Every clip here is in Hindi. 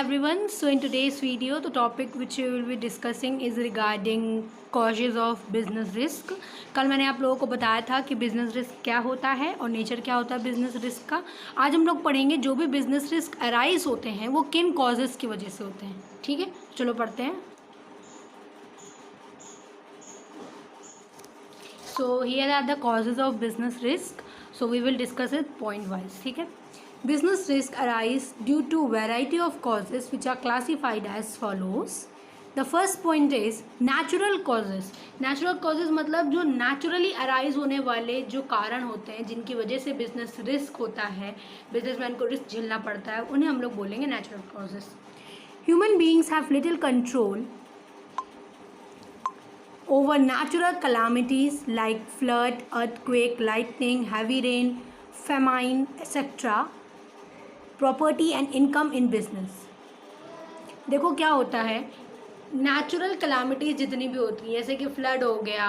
everyone. So in today's video, the topic which we will be discussing is regarding causes of business risk. कल मैंने आप लोगों को बताया था कि बिजनेस रिस्क क्या होता है और नेचर क्या होता है बिजनेस रिस्क का. आज हम लोग पढ़ेंगे जो भी बिजनेस रिस्क अराइज होते हैं वो किन कॉजेज़ की वजह से होते हैं. ठीक है, चलो पढ़ते हैं. So here are the causes of business risk. So we will discuss it point wise. ठीक है. Business risk arise due to variety of causes which are classified as follows. The first point is natural causes. Natural causes मतलब जो naturally arise होने वाले जो कारण होते हैं जिनकी वजह से business risk होता है, businessman को risk झेलना पड़ता है, उन्हें हम लोग बोलेंगे natural causes. Human beings have little control over natural calamities like flood, earthquake, lightning, heavy rain, famine, etc. Property and income in business. देखो क्या होता है, नेचुरल कलामिटीज़ जितनी भी होती हैं जैसे कि फ्लड हो गया,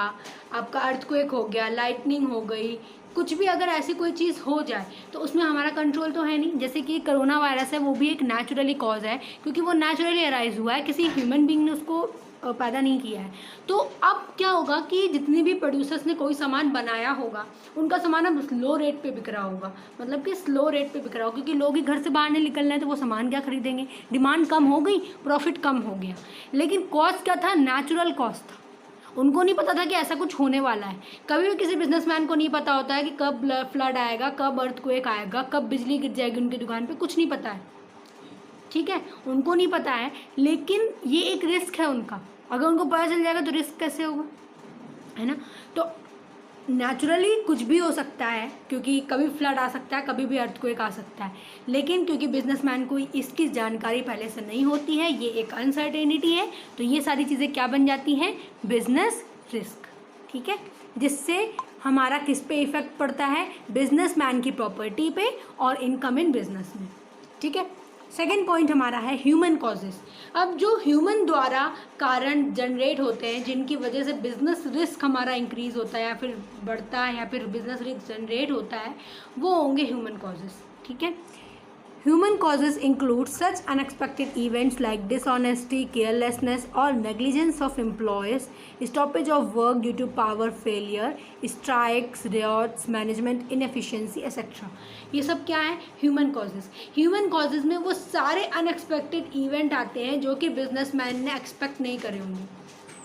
आपका अर्थक्वेक हो गया, लाइटनिंग हो गई, कुछ भी अगर ऐसी कोई चीज़ हो जाए तो उसमें हमारा कंट्रोल तो है नहीं. जैसे कि कोरोना वायरस है वो भी एक नेचुरली कॉज है क्योंकि वो नेचुरली अराइज हुआ है, किसी ह्यूमन बीइंग ने उसको पैदा नहीं किया है. तो अब क्या होगा कि जितने भी प्रोड्यूसर्स ने कोई सामान बनाया होगा उनका सामान अब स्लो रेट पे बिक रहा होगा, मतलब कि स्लो रेट पे बिक रहा होगा क्योंकि लोग ही घर से बाहर नहीं निकल रहे हैं तो वो सामान क्या खरीदेंगे. डिमांड कम हो गई, प्रॉफिट कम हो गया. लेकिन कॉस्ट क्या था, नेचुरल कॉस्ट था. उनको नहीं पता था कि ऐसा कुछ होने वाला है. कभी भी किसी बिजनेसमैन को नहीं पता होता है कि कब फ्लड आएगा, कब अर्थक्वेक आएगा, कब बिजली गिर जाएगी उनकी दुकान पर, कुछ नहीं पता है. ठीक है, उनको नहीं पता है, लेकिन ये एक रिस्क है उनका. अगर उनको पता चल जाएगा तो रिस्क कैसे होगा, है ना. तो नेचुरली कुछ भी हो सकता है क्योंकि कभी फ्लड आ सकता है, कभी भी अर्थक्वेक आ सकता है. लेकिन क्योंकि बिजनेसमैन को इसकी जानकारी पहले से नहीं होती है, ये एक अनसर्टेनिटी है, तो ये सारी चीज़ें क्या बन जाती हैं, बिजनेस रिस्क. ठीक है, जिससे हमारा किस पे इफेक्ट पड़ता है, बिजनेसमैन की प्रॉपर्टी पे और इनकम इन बिजनेस में. ठीक है. सेकेंड पॉइंट हमारा है ह्यूमन कॉजेज़. अब जो ह्यूमन द्वारा कारण जनरेट होते हैं जिनकी वजह से बिजनेस रिस्क हमारा इंक्रीज़ होता है या फिर बढ़ता है या फिर बिजनेस रिस्क जनरेट होता है, वो होंगे ह्यूमन कॉजेज़. ठीक है. Human causes include such unexpected events like dishonesty, carelessness or negligence of employees, stoppage of work due to power failure, strikes, riots, management inefficiency, etc. ये सब क्या है, ह्यूमन कॉजेज़. ह्यूमन कॉजेज़ में वो सारे अनएक्सपेक्टेड इवेंट आते हैं जो कि बिजनेसमैन ने एक्सपेक्ट नहीं करे होंगे.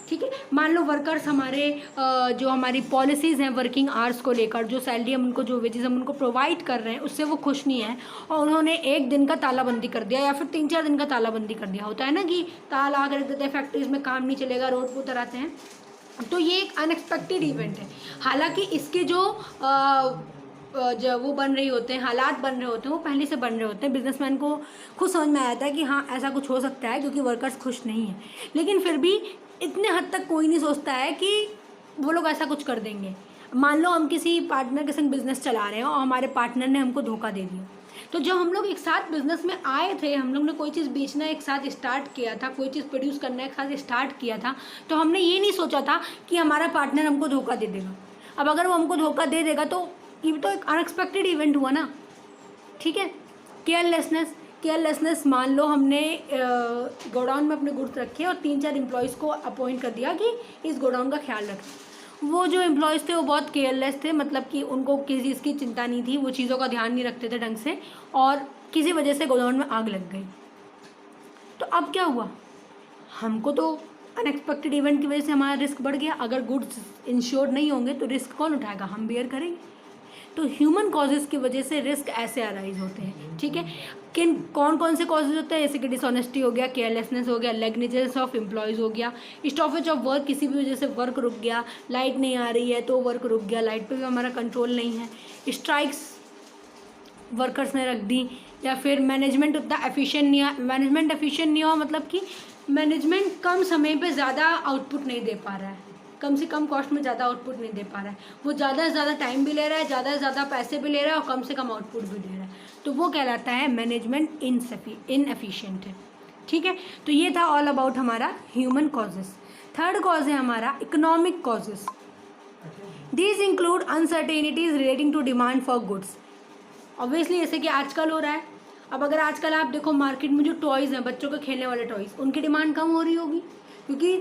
ठीक है. मान लो वर्कर्स हमारे जो हमारी पॉलिसीज़ हैं वर्किंग आवर्स को लेकर, जो सैलरी हम उनको, जो वेजेस हम उनको प्रोवाइड कर रहे हैं उससे वो खुश नहीं है और उन्होंने एक दिन का तालाबंदी कर दिया या फिर 3-4 दिन का तालाबंदी कर दिया. होता है ना कि ताला कर देते हैं, फैक्ट्रीज़ में काम नहीं चलेगा, रोड पर उतर आते हैं. तो ये एक अनएक्सपेक्टेड इवेंट है. हालाँकि इसके जो वो बन रही होते हैं, हालात बन रहे होते हैं, वो पहले से बन रहे होते हैं. बिजनेसमैन को खुद समझ में आया था कि हाँ ऐसा कुछ हो सकता है क्योंकि वर्कर्स खुश नहीं हैं. लेकिन फिर भी इतने हद तक कोई नहीं सोचता है कि वो लोग ऐसा कुछ कर देंगे. मान लो हम किसी पार्टनर के संग बिजनेस चला रहे हैं और हमारे पार्टनर ने हमको धोखा दे दिया. तो जब हम लोग एक साथ बिजनेस में आए थे, हम लोग ने कोई चीज़ बेचना एक साथ स्टार्ट किया था, कोई चीज़ प्रोड्यूस करना एक साथ स्टार्ट किया था, तो हमने ये नहीं सोचा था कि हमारा पार्टनर हमको धोखा दे देगा. अब अगर वो हमको धोखा दे देगा तो ये तो एक अनएक्सपेक्टेड इवेंट हुआ ना. ठीक है. केयरलेसनेस, मान लो हमने गोडाउन में अपने गुड्स रखे और 3-4 एम्प्लॉयज़ को अपॉइंट कर दिया कि इस गोडाउन का ख्याल रखें. वो जो एम्प्लॉयज़ थे वो बहुत केयरलेस थे, मतलब कि उनको किसी चीज़ की चिंता नहीं थी, वो चीज़ों का ध्यान नहीं रखते थे ढंग से और किसी वजह से गोडाउन में आग लग गई. तो अब क्या हुआ, हमको तो अनएक्सपेक्टेड इवेंट की वजह से हमारा रिस्क बढ़ गया. अगर गुड्स इंश्योर्ड नहीं होंगे तो रिस्क कौन उठाएगा, हम बेयर करेंगे. तो ह्यूमन कॉजेज़ की वजह से रिस्क ऐसे अराइज होते हैं. ठीक है. कौन से कॉजेज होते हैं, जैसे कि डिसऑनेस्टी हो गया, केयरलेसनेस हो गया, नेग्लिजेंस ऑफ एम्प्लॉयज़ हो गया, स्टॉपेज ऑफ वर्क, किसी भी वजह से वर्क रुक गया, लाइट नहीं आ रही है तो वर्क रुक गया, लाइट पे भी हमारा कंट्रोल नहीं है, स्ट्राइक्स वर्कर्स ने रख दी, या फिर मैनेजमेंट उतना एफिशिएंट नहीं हुआ, मतलब कि मैनेजमेंट कम समय पे ज़्यादा आउटपुट नहीं दे पा रहा है, कम से कम कॉस्ट में ज़्यादा आउटपुट नहीं दे पा रहा है. वो ज़्यादा से ज़्यादा टाइम भी ले रहा है, ज़्यादा से ज़्यादा पैसे भी ले रहा है और कम से कम आउटपुट भी दे रहा है. तो वो कहलाता है मैनेजमेंट इनएफिशिएंट है. ठीक है. तो ये था ऑल अबाउट हमारा ह्यूमन कॉजेज़. थर्ड कॉज है हमारा economic causes. These include uncertainties relating to demand for goods. Obviously जैसे कि आजकल हो रहा है, अब अगर आजकल आप देखो मार्केट में जो टॉयज़ हैं, बच्चों के खेलने वाले टॉयज़, उनकी डिमांड कम हो रही होगी क्योंकि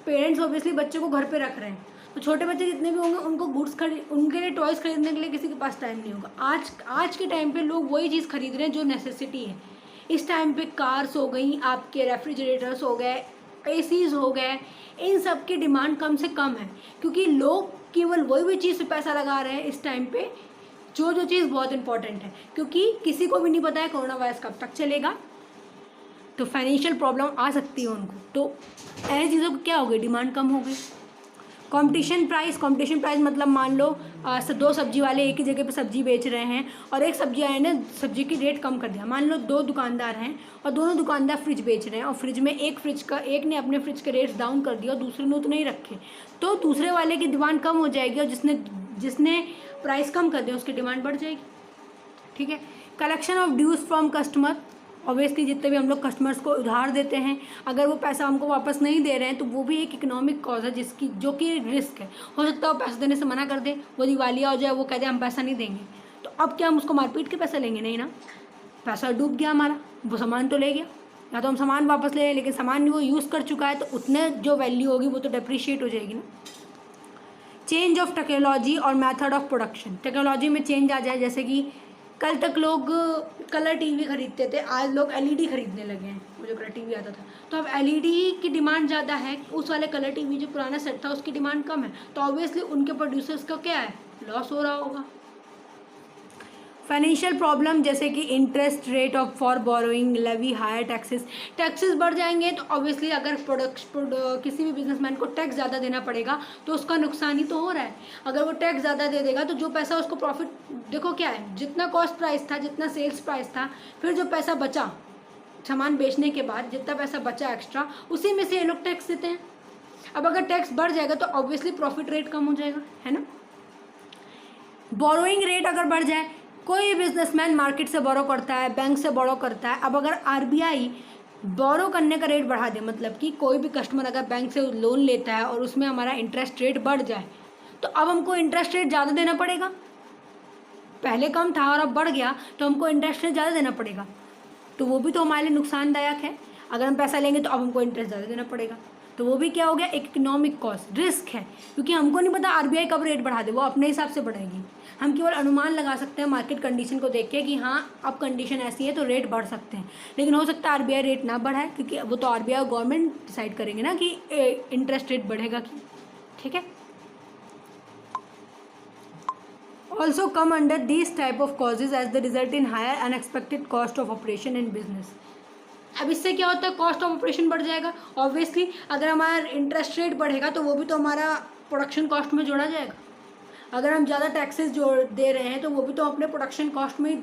पेरेंट्स ऑब्वियसली बच्चों को घर पे रख रहे हैं। तो छोटे बच्चे जितने भी होंगे उनको उनके लिए टॉयज़ खरीदने के लिए किसी के पास टाइम नहीं होगा। आज के टाइम पे लोग वही चीज़ खरीद रहे हैं जो नेसेसिटी है। इस टाइम पे कार्स हो गई, आपके रेफ्रिजरेटर्स हो गए, एसीज हो गए, इन सब की डिमांड कम से कम है क्योंकि लोग केवल वही भी चीज़ पे पैसा लगा रहे हैं इस टाइम पे जो चीज़ बहुत इंपॉर्टेंट है, क्योंकि किसी को भी नहीं पता है कोरोना वायरस कब तक चलेगा, तो फाइनेंशियल प्रॉब्लम आ सकती है उनको। तो ऐसी चीज़ों को क्या हो गई, डिमांड कम हो गई। कंपटीशन प्राइस मतलब मान लो 2 सब्जी वाले एक ही जगह पे सब्जी बेच रहे हैं और एक सब्जी आए ने सब्जी की रेट कम कर दिया। मान लो 2 दुकानदार हैं और दोनों दुकानदार फ्रिज बेच रहे हैं और फ्रिज में एक ने अपने फ्रिज के रेट्स डाउन कर दिया और दूसरे ने उतने ही रखे, तो दूसरे वाले की डिमांड कम हो जाएगी और जिसने प्राइस कम कर दिया उसकी डिमांड बढ़ जाएगी। ठीक है। Collection of dues from customer, obviously जितने भी हम लोग कस्टमर्स को उधार देते हैं, अगर वो पैसा हमको वापस नहीं दे रहे हैं तो वो भी एक इकोनॉमिक कॉज है जो कि रिस्क है। हो सकता है वो पैसा देने से मना कर दे, वो दिवालिया हो जाए, वो कह दे हम पैसा नहीं देंगे, तो अब क्या हम उसको मारपीट के पैसा लेंगे? नहीं ना, पैसा डूब गया हमारा, वो सामान तो ले गया, या तो हम सामान वापस ले लें, लेकिन सामान वो यूज़ कर चुका है तो उतने जो वैल्यू होगी वो तो डेप्रिशिएट हो जाएगी ना। चेंज ऑफ टेक्नोलॉजी और मेथड ऑफ प्रोडक्शन, टेक्नोलॉजी में चेंज आ जाए, जैसे कि कल तक लोग कलर टीवी खरीदते थे, आज लोग एलईडी खरीदने लगे हैं। वो जो कलर टीवी आता था, तो अब एलईडी की डिमांड ज़्यादा है, उस वाले कलर टीवी जो पुराना सेट था उसकी डिमांड कम है, तो ऑब्वियसली उनके प्रोड्यूसर्स का क्या है, लॉस हो रहा होगा। फाइनेंशियल प्रॉब्लम जैसे कि interest rate of for borrowing, levy higher taxes बढ़ जाएंगे, तो ऑब्वियसली अगर किसी भी बिजनेसमैन को टैक्स ज़्यादा देना पड़ेगा तो उसका नुकसान ही तो हो रहा है। अगर वो टैक्स ज़्यादा दे देगा तो जो पैसा उसको प्रॉफिट, देखो क्या है, जितना कॉस्ट प्राइस था, जितना सेल्स प्राइस था, फिर जो पैसा बचा सामान बेचने के बाद, जितना पैसा बचा एक्स्ट्रा, उसी में से ये लोग टैक्स देते हैं। अब अगर टैक्स बढ़ जाएगा तो ऑब्वियसली प्रॉफिट रेट कम हो जाएगा, है ना। बोरोइंग रेट अगर बढ़ जाए, कोई बिजनेसमैन मार्केट से बोरो करता है, बैंक से बोरो करता है, अब अगर आरबीआई बोरो करने का रेट बढ़ा दे, मतलब कि कोई भी कस्टमर अगर बैंक से लोन लेता है और उसमें हमारा इंटरेस्ट रेट बढ़ जाए, तो अब हमको इंटरेस्ट रेट ज़्यादा देना पड़ेगा। पहले कम था और अब बढ़ गया तो हमको इंटरेस्ट रेट ज़्यादा देना पड़ेगा, तो वो भी तो हमारे लिए नुकसानदायक है। अगर हम पैसा लेंगे तो अब हमको इंटरेस्ट ज़्यादा देना पड़ेगा, तो वो भी क्या हो गया, इकोनॉमिक कॉस्ट, रिस्क है, क्योंकि हमको नहीं पता आरबीआई कब रेट बढ़ा दे, वो अपने हिसाब से बढ़ाएगी। हम केवल अनुमान लगा सकते हैं मार्केट कंडीशन को देख के कि हाँ अब कंडीशन ऐसी है तो रेट बढ़ सकते हैं, लेकिन हो सकता है आरबीआई रेट ना बढ़ाए, क्योंकि वो तो आरबीआई और गवर्नमेंट डिसाइड करेंगे ना कि इंटरेस्ट रेट बढ़ेगा कि, ठीक है। Also come under this type of causes as the result in higher unexpected cost of operation in business. अब इससे क्या होता है, कॉस्ट ऑफ ऑपरेशन बढ़ जाएगा। ऑब्वियसली अगर हमारा इंटरेस्ट रेट बढ़ेगा तो वो भी तो हमारा प्रोडक्शन कॉस्ट में जोड़ा जाएगा। अगर हम ज़्यादा टैक्सेस जोड़ दे रहे हैं तो वो भी तो अपने प्रोडक्शन कॉस्ट में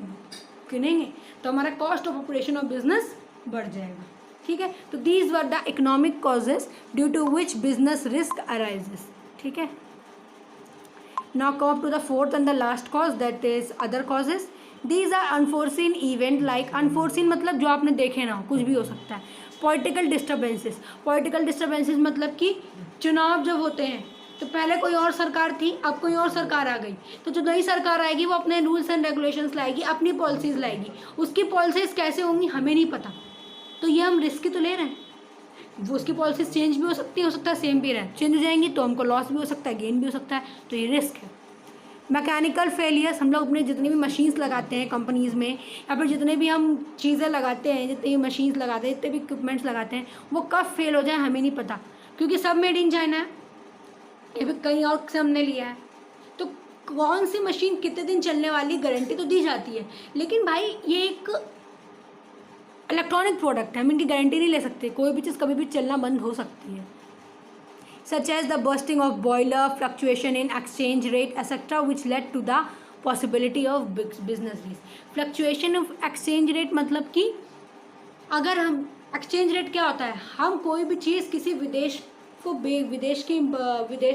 गिनेंगे, तो हमारा cost of operation of business बढ़ जाएगा, ठीक है। तो these were the economic causes due to which business risk arises, ठीक है। Now come up to the fourth and the last cause, that is other causes. These are unforeseen event, like unforeseen मतलब जो आपने देखे ना हो, कुछ भी हो सकता है। पॉलिटिकल डिस्टर्बेंसेस मतलब कि चुनाव जब होते हैं तो पहले कोई और सरकार थी, अब कोई और सरकार आ गई, तो जो नई सरकार आएगी वो अपने रूल्स एंड रेगुलेशंस लाएगी, अपनी पॉलिसीज़ लाएगी। उसकी पॉलिसीज़ कैसे होंगी हमें नहीं पता, तो ये हम रिस्क ही तो ले रहे हैं। वो उसकी पॉलिसीज़ चेंज भी हो सकती है, हो सकता है सेम भी रहे, चेंज हो जाएंगी तो हमको लॉस भी हो सकता है, गेन भी हो सकता है, तो ये रिस्क है। मैकेनिकल फेलियर्स, हम लोग अपने जितनी भी मशीन्स लगाते हैं कंपनीज़ में, या फिर जितने भी हम चीज़ें लगाते हैं, जितनी भी मशीन्स लगाते हैं, जितने भी इक्विपमेंट्स लगाते हैं, वो कब फेल हो जाए हमें नहीं पता, क्योंकि सब मेड इन चाइना है या फिर कहीं और से हमने लिया है। तो कौन सी मशीन कितने दिन चलने वाली गारंटी तो दी जाती है, लेकिन भाई ये एक इलेक्ट्रॉनिक प्रोडक्ट है, हम इनकी गारंटी नहीं ले सकते, कोई भी चीज़ कभी भी चलना बंद हो सकती है। Such as the bursting of boiler, fluctuation in exchange rate etcetera which led to the possibility of business risk. Fluctuation of exchange rate मतलब कि अगर हम, एक्सचेंज रेट क्या होता है, हम कोई भी चीज़ किसी विदेश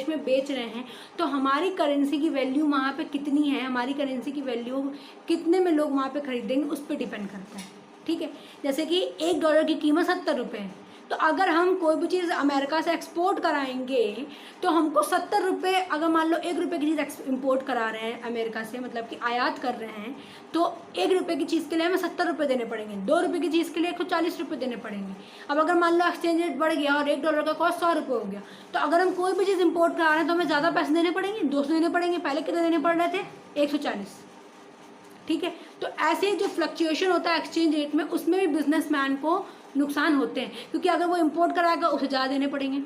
में बेच रहे हैं तो हमारी करेंसी की वैल्यू वहाँ पे कितनी है, हमारी करेंसी की वैल्यू कितने में लोग वहाँ पे खरीदेंगे, उस पर डिपेंड करता है, ठीक है। जैसे कि $1 की कीमत 70 रुपये है, तो अगर हम कोई भी चीज़ अमेरिका से एक्सपोर्ट कराएंगे तो हमको 70 रुपये, अगर मान लो 1 रुपये की चीज़ इम्पोर्ट करा रहे हैं अमेरिका से, मतलब कि आयात कर रहे हैं, तो 1 रुपये की चीज़ के लिए हमें 70 रुपये देने पड़ेंगे, 2 रुपये की चीज़ के लिए 140 रुपये देने पड़ेंगे। अब अगर मान लो एक्सचेंज रेट बढ़ गया और $1 का कॉस्ट 100 रुपये हो गया, तो अगर हम कोई भी चीज़ इम्पोर्ट करा रहे हैं तो हमें ज़्यादा पैसे देने पड़ेंगे, 200 देने पड़ेंगे। पहले कितने देने पड़ रहे थे? 140। ठीक है, तो ऐसे जो फ्लक्चुएशन होता है एक्सचेंज रेट में, उसमें भी बिजनेसमैन को नुकसान होते हैं, क्योंकि अगर वो इम्पोर्ट कराएगा उसे ज़्यादा देने पड़ेंगे।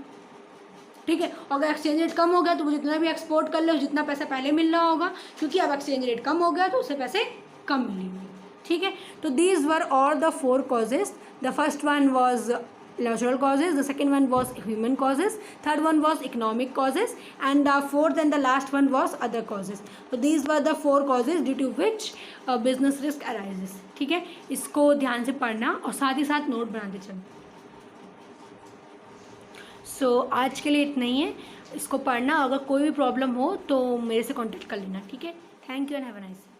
ठीक है, अगर एक्सचेंज रेट कम हो गया तो वो जितना भी एक्सपोर्ट कर ले जितना पैसा पहले मिल रहा होगा, क्योंकि अब एक्सचेंज रेट कम हो गया तो उसे पैसे कम मिलेंगे। ठीक है, तो these were all the 4 causes. The first one was natural causes, the second one was human causes, third one was economic causes, and the fourth and the last one was other causes. So these were the 4 causes due to which business risk arises. ठीक है, इसको ध्यान से पढ़ना और साथ ही साथ नोट बनाते चलो। सो आज के लिए इतना ही है, इसको पढ़ना। अगर कोई भी प्रॉब्लम हो तो मेरे से कांटेक्ट कर लेना। ठीक है, thank you and have a nice day.